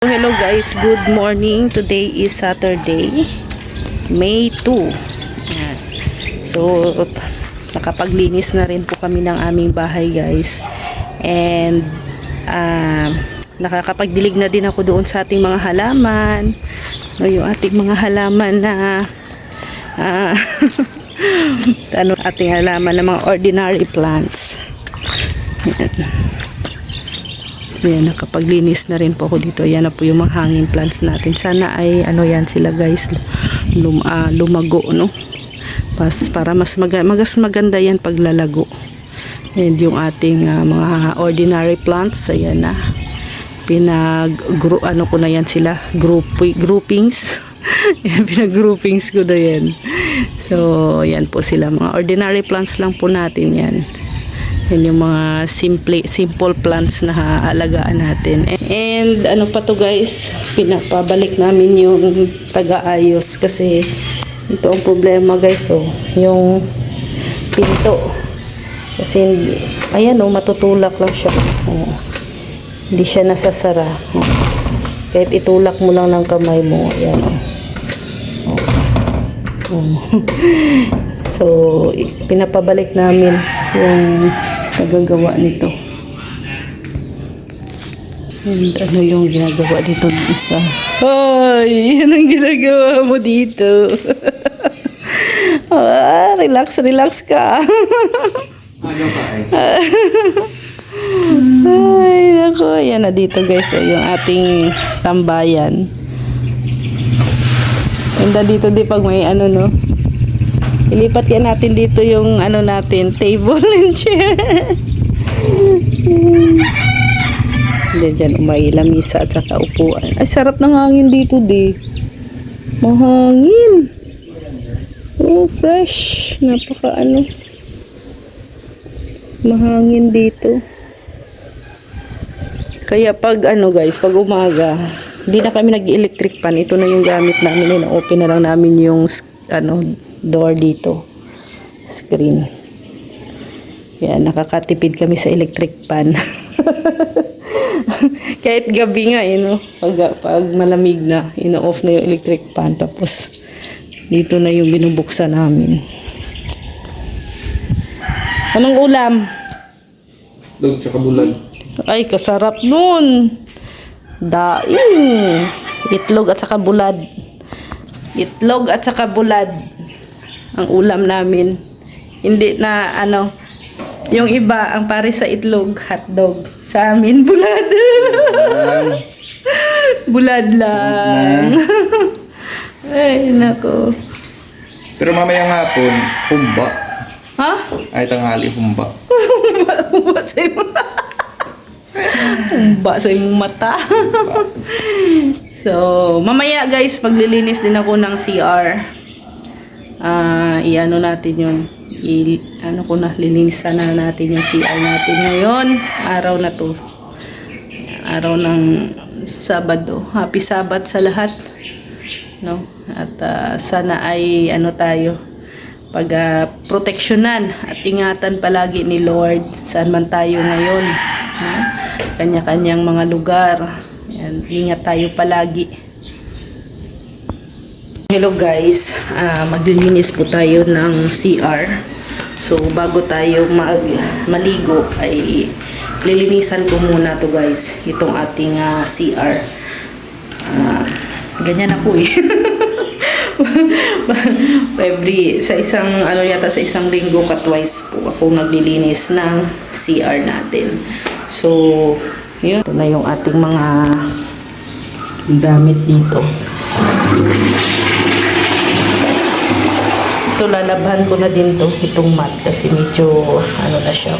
Hello guys, good morning. Today is Saturday, May 2. Ayan. So, nakapaglinis na rin po kami ng aming bahay guys. And, nakakapagdilig na din ako doon sa ating mga halaman. No, yung ating mga halaman na, ating halaman na mga ordinary plants. Ayan. Ayan, nakapaglinis na rin po ako dito. Ayan na po yung mga hanging plants natin. Sana ay ano yan sila guys, lumago, no? Para mas maganda yan paglalago. And yung ating mga ordinary plants, ayan na. Ano ko na yan sila, groupings. Pinag-groupings ko na yan. So, ayan po sila. Mga ordinary plants lang po natin yan. Yan yung mga simple plants na haalagaan natin. And ano pa to guys, pinapabalik namin yung taga-ayos kasi ito ang problema guys. So, yung pinto. Kasi ayan matutulak lang siya. Hindi siya nasasara. Kahit itulak mo lang ng kamay mo. Ayan So, pinapabalik namin yung nagagawa nito. And ano yung ginagawa dito ng isa? Ay, yan ang ginagawa mo dito. Relax ka. Ano ba Ay, ako. Yan na dito guys. Yung ating tambayan. And dito di pag may no? Ilipat yan natin dito yung natin, table and chair. Diyan may lamisa at saka upuan. Ay, sarap ng hangin dito di. Mahangin. Oh, fresh. Napaka mahangin dito. Kaya pag guys, pag umaga, hindi na kami nag-electric pan. Ito na yung gamit namin. Na-open na lang namin yung door dito, screen. Yan, nakakatipid kami sa electric pan. Kahit gabi nga pag malamig na, ino-off na yung electric pan, tapos dito na yung binubuksan namin. Anong ulam? Itlog tsaka bulad. Ay, kasarap nun. Daing. Itlog at saka bulad. Itlog at saka bulad ang ulam namin. Hindi na yung iba ang pare sa itlog, hotdog. Sa amin bulad. Bulad lang. Ay nako. Pero mamayang hapon, humba. Ha? Ay, tanghali, humba. Humba sa imong humba sa imong mata. So, mamaya guys, maglilinis din ako ng CR. Iano natin yun. Lilinisan na natin yung CR natin ngayon. Araw na to. Araw ng Sabado. Happy Sabat sa lahat. No? At sana ay tayo. Proteksyonan at ingatan palagi ni Lord saan man tayo ngayon. No? Kanya-kanyang mga lugar. Yan, ingat tayo palagi. Hello guys, maglilinis po tayo ng CR. So bago tayo maligo ay lilinisan ko muna to guys, itong ating CR. Ganyan ako sa isang linggo ka twice po ako naglilinis ng CR natin. So yun, ito na yung ating mga gamit dito. Ito, lalabhan ko na din itong mat kasi medyo na siya.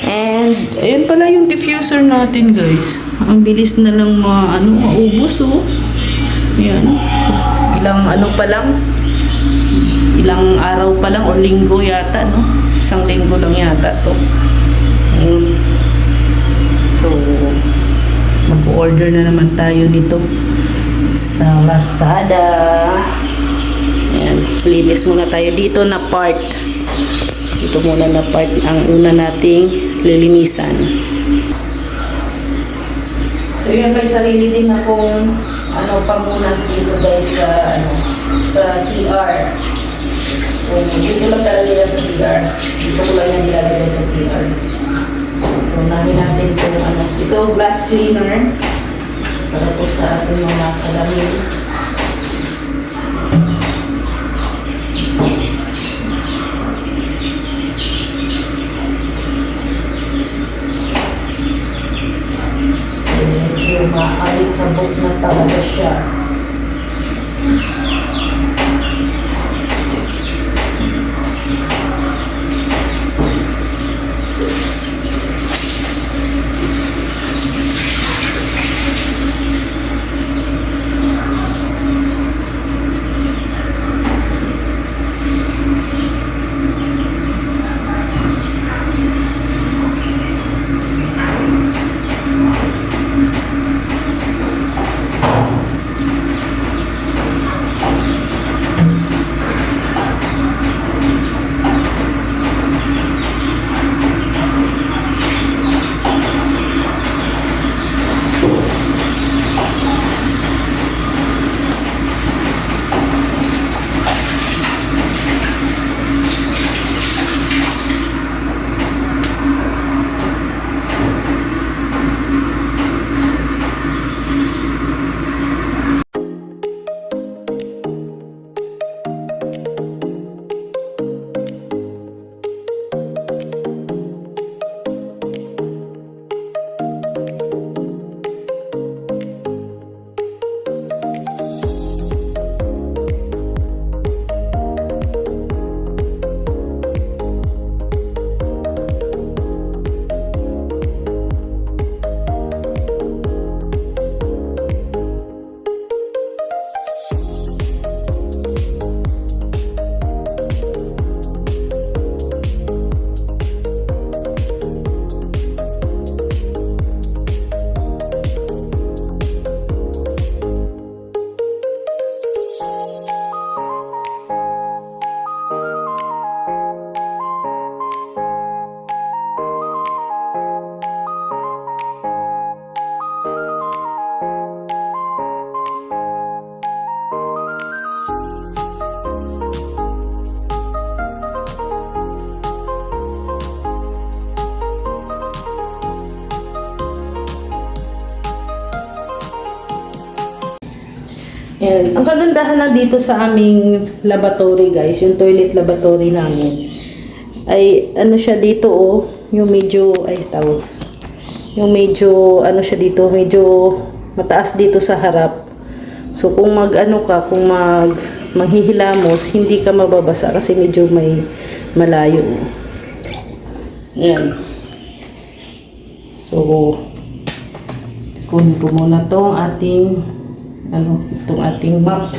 And ayun pala yung diffuser natin guys. Ang bilis na lang maubos Yan. Ilang pa lang. Ilang araw pa lang o linggo yata, no? Isang linggo lang yata to. So mag-order na naman tayo nito sa Lazada. Ayan, linis muna tayo dito na part. Ito muna na part ang una nating lilinisan. So yun, may sarili din akong pamunas dito guys sa CR. So dito lang talaga yan sa CR. Dito ko lang yan nilalagay sa CR. So nahin natin kung ito glass cleaner para po sa ating mga salamin. Medyo maalikabok na talaga siya. And ang kagandahan na dito sa aming lavatory guys, yung toilet lavatory namin, ay siya dito yung medyo, yung medyo, siya dito, medyo mataas dito sa harap. So kung kung manghihilamos, hindi ka mababasa kasi medyo may malayo. Ayan. So, kunin ko muna tong ating itong ating map.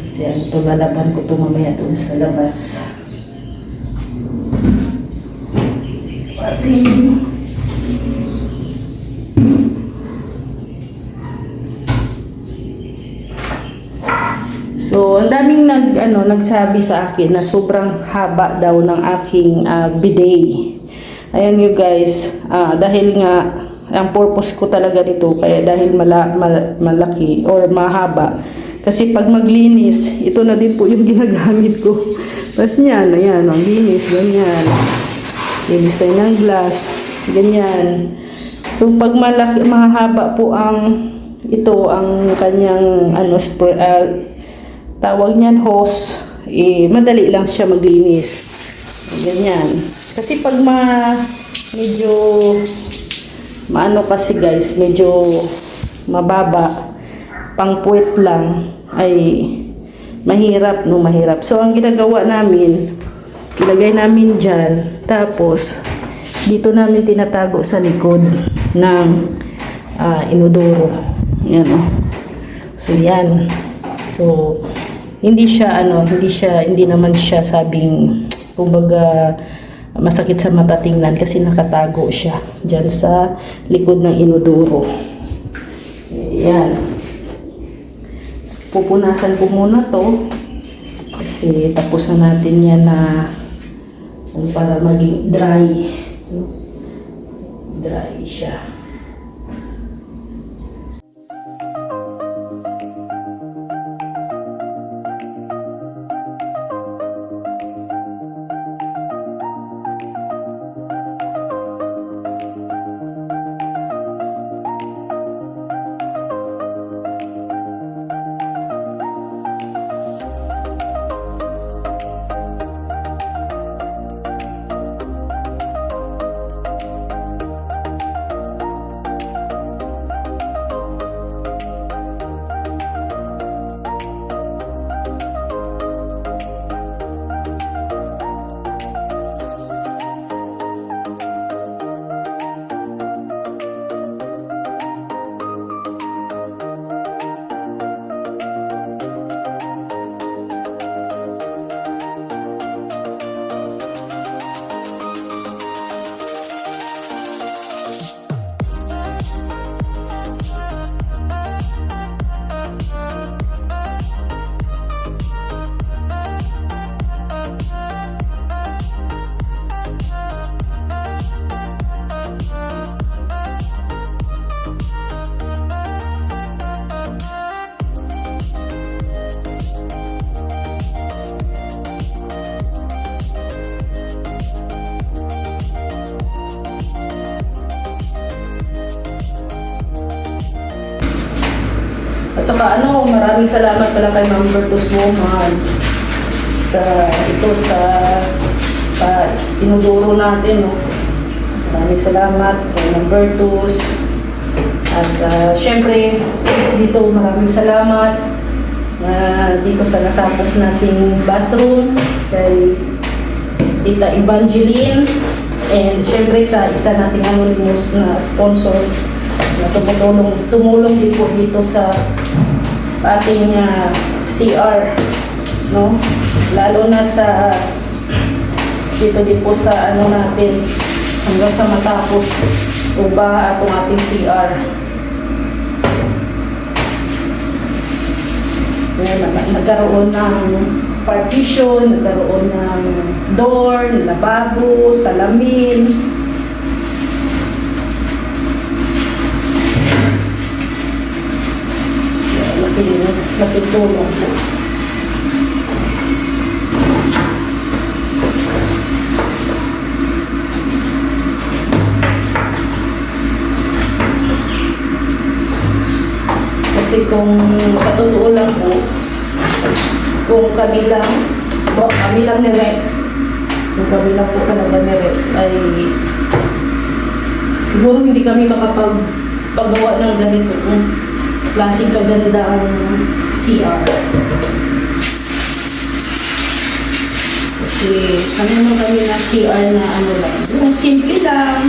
Kasi lalaban ko ito mamaya doon sa labas. So, ang daming nagsabi sa akin na sobrang haba daw ng aking bidet. Ayan you guys, dahil nga ang purpose ko talaga nito kaya dahil malaki or mahaba. Kasi pag maglinis, ito na din po yung ginagamit ko. Tapos niyan, ayan, maglinis, ganyan. Linis tayo ng glass, ganyan. So pag mahaba po ang kanyang tawag niyan hose, madali lang siya maglinis. Ganyan. Kasi pag medyo kasi guys, medyo mababa, pang puwet lang, ay mahirap. So ang ginagawa namin, ilagay namin dyan, tapos dito namin tinatago sa likod ng inodoro. Yan So yan. So hindi naman siya sabing kumbaga masakit sa mata tingnan kasi nakatago siya dyan sa likod ng inodoro. Yan. Pupunasan ko muna to kasi tapos na natin yan para maging dry siya. At saka maraming salamat pala kay Ma'am Bertus Woman sa tinuduro natin, no. Maraming salamat kay Ma'am Bertus. At syempre, dito maraming salamat dito sa natapos nating bathroom kay Tita Evangeline, and syempre sa isa nating anonymous na sponsors na tumulong din po dito sa ating CR, no? Lalo na sa dito din po sa natin hanggang sa matapos uba atong ating CR. Nagkaroon ng partition, nagkaroon ng door, lababo, salamin. Laking tulong po. Kasi kung sa totoo lang po, kung kami lang ni Rex, kung kami lang po talaga ni Rex, ay siguro hindi kami makapagpagawa ng ganito kung klaseng kaganda ang CR. Kasi ano naman kami ng CR na lang, yung simple lang.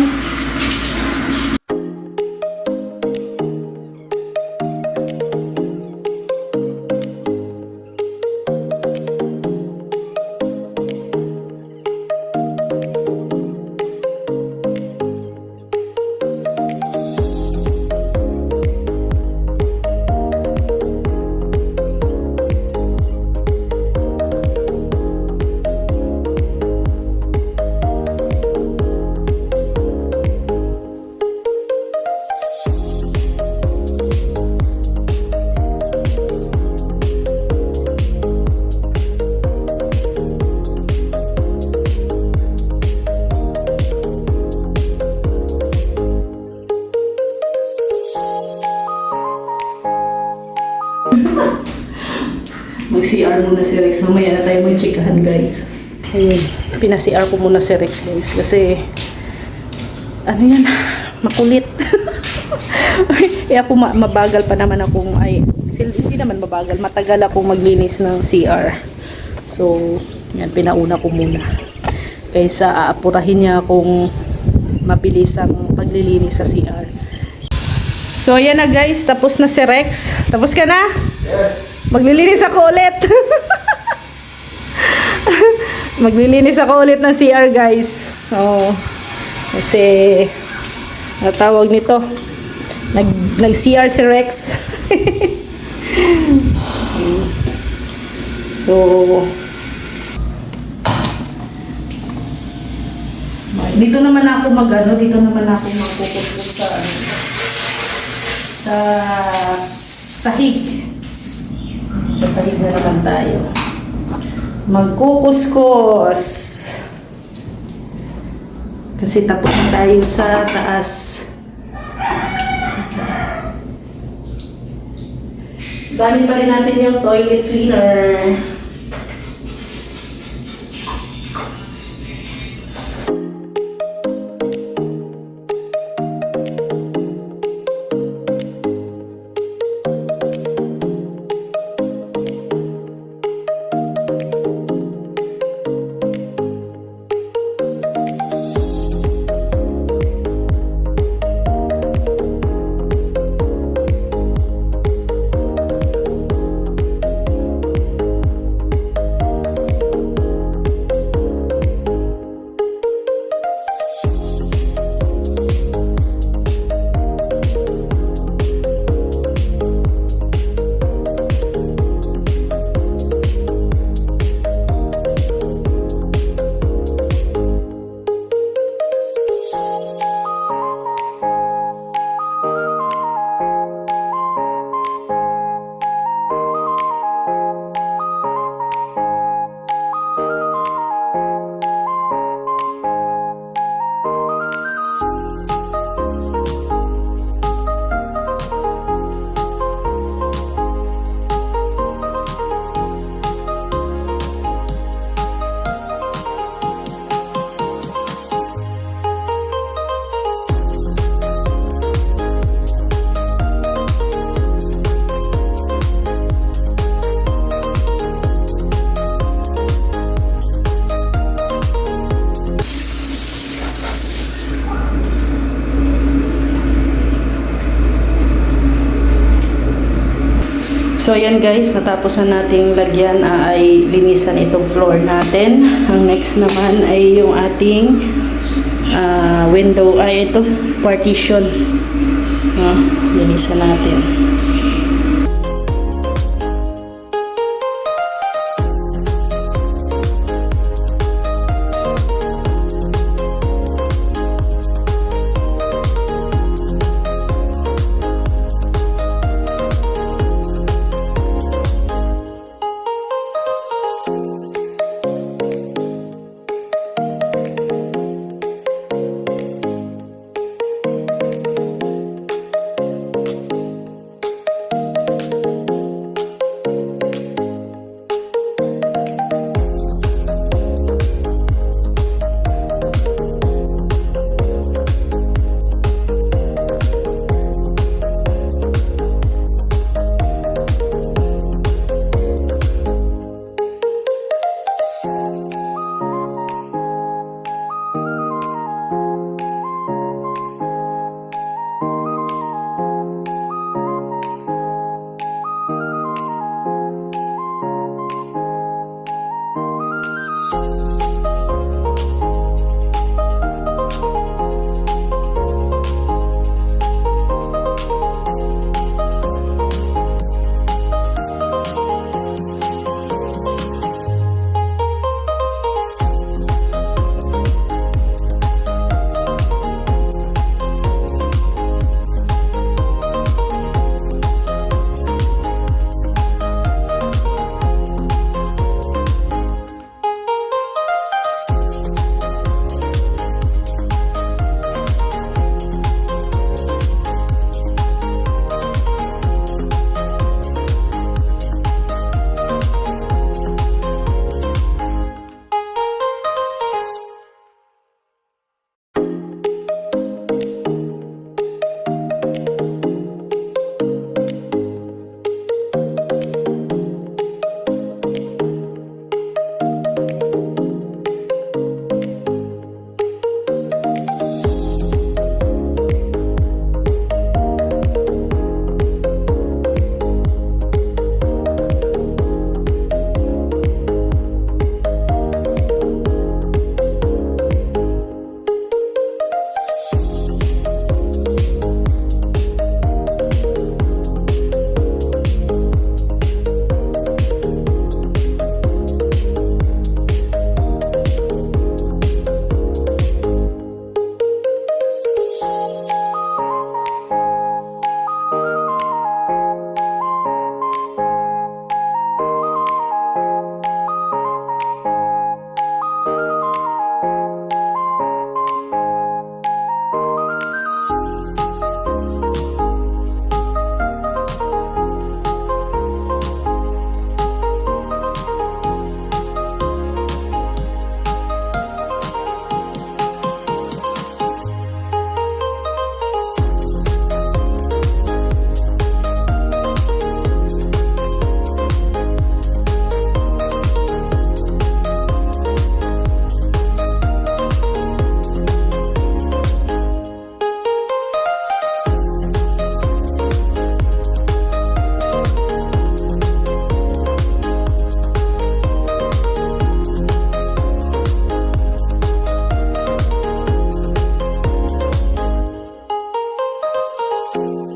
Mag-CR muna si Rex. Mamaya na tayo mag-checkahan, guys. Ayun, pina-CR ko muna si Rex, guys. Kasi, ano yan, makulit. Ako mabagal pa naman akong, hindi naman mabagal, matagal akong maglinis ng CR. So, yan, pinauna ko muna. Kaysa aapurahin niya akong mabilis ang paglilinis sa CR. So, ayan na, guys. Tapos na si Rex. Tapos ka na? Yes. Maglilinis ako ulit. Maglilinis ako ulit ng CR, guys. So, kasi natawag nito. Nag-CR si Rex. So, dito naman ako magpupunta sa sahig. Sa sahig na naman tayo. Magkukuskus. Kasi tapos na tayo sa taas. Gamit pa rin natin yung toilet cleaner. So ayan guys, natapos na nating lagyan ay linisan itong floor natin. Ang next naman ay yung ating window, ay ito, partition. Linisan natin.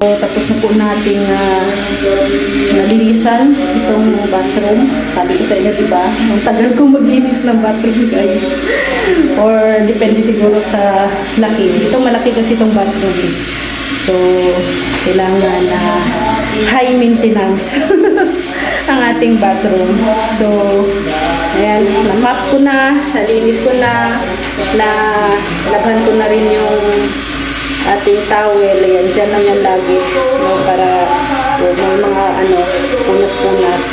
So, tapos na po nating nalinisan itong bathroom. Sabi ko sa inyo, diba? Ang tagal kong maglinis ng bathroom, guys. Or depende siguro sa laki. Ito malaki kasi itong bathroom. So, kailangan na high maintenance ang ating bathroom. So, ayan, na-map ko na, nalinis ko na, labhan ko na rin yung ating towel. Ayan, dyan lang yan lagi. No, para may mga punas-punas.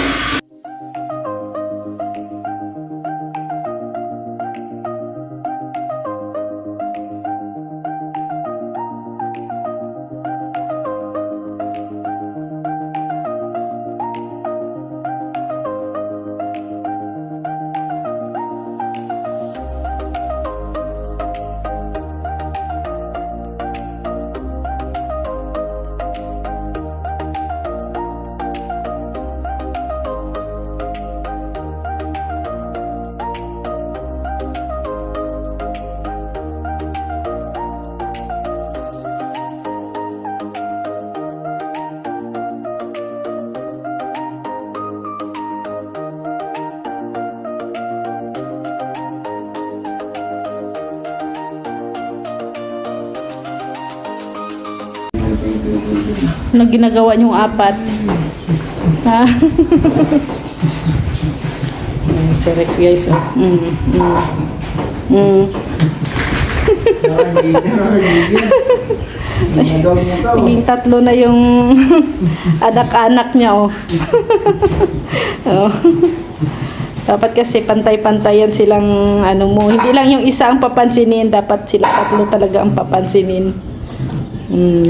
Ano ginagawa niyong apat? Ha? Ayan, si Rex guys. Oh. Naging tatlo na yung anak-anak niya. Oh. Oh. Dapat kasi pantay-pantayan silang ano mo. Hindi lang yung isa ang papansinin. Dapat sila tatlo talaga ang papansinin.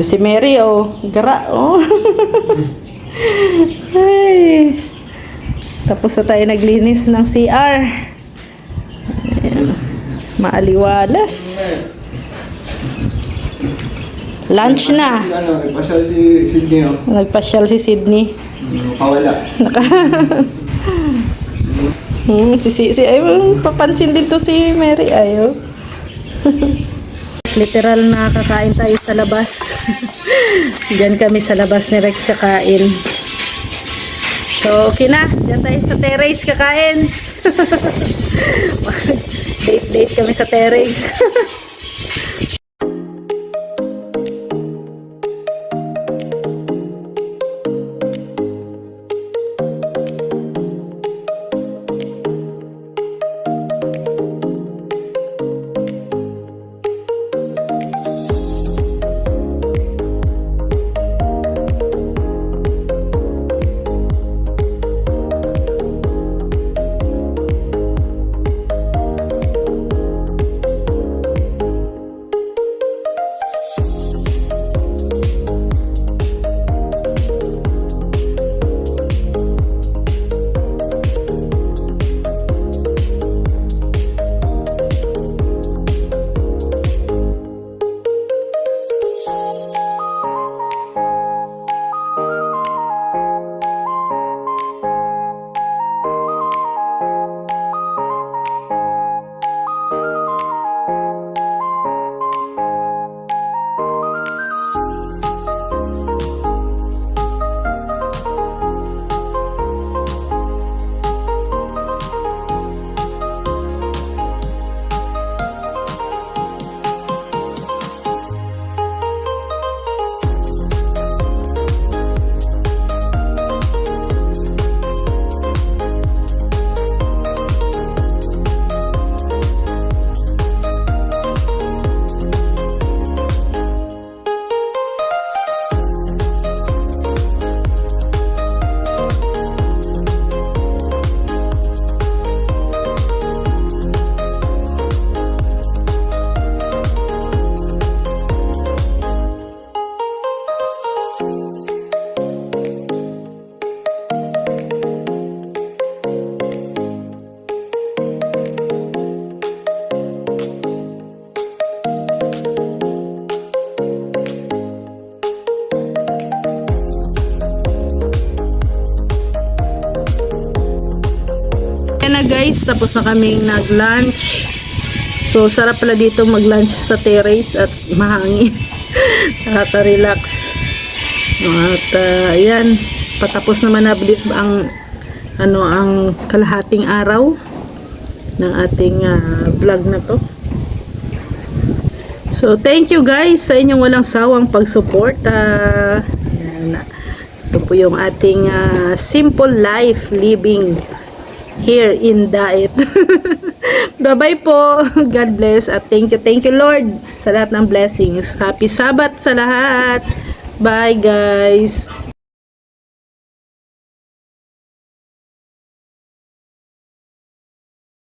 Si Mary, oh. Gara, oh. Ay. Tapos na tayo naglinis ng CR. Ayan. Maaliwalas. Lunch na. Ano, nagpasyal si Sydney, oh. Nagpasyal si Sydney. Pawala. Si ay, papansin din to si Mary. Ayo. Literal na kakain tayo sa labas. Diyan kami sa labas ni Rex kakain. So, okay na. Diyan tayo sa terrace kakain. Date kami sa terrace. Ayan na guys, tapos na kaming nag-lunch. So, sarap pala dito mag-lunch sa terrace at mahangin. Nakaka-relax. At ayan, patapos naman na ang kalahating araw ng ating vlog na to. So, thank you guys sa inyong walang sawang pag-support. Ayan, ito po yung ating simple life living here in Daet. Bye-bye po. God bless at thank you Lord sa lahat ng blessings. Happy Sabbath sa lahat. Bye guys.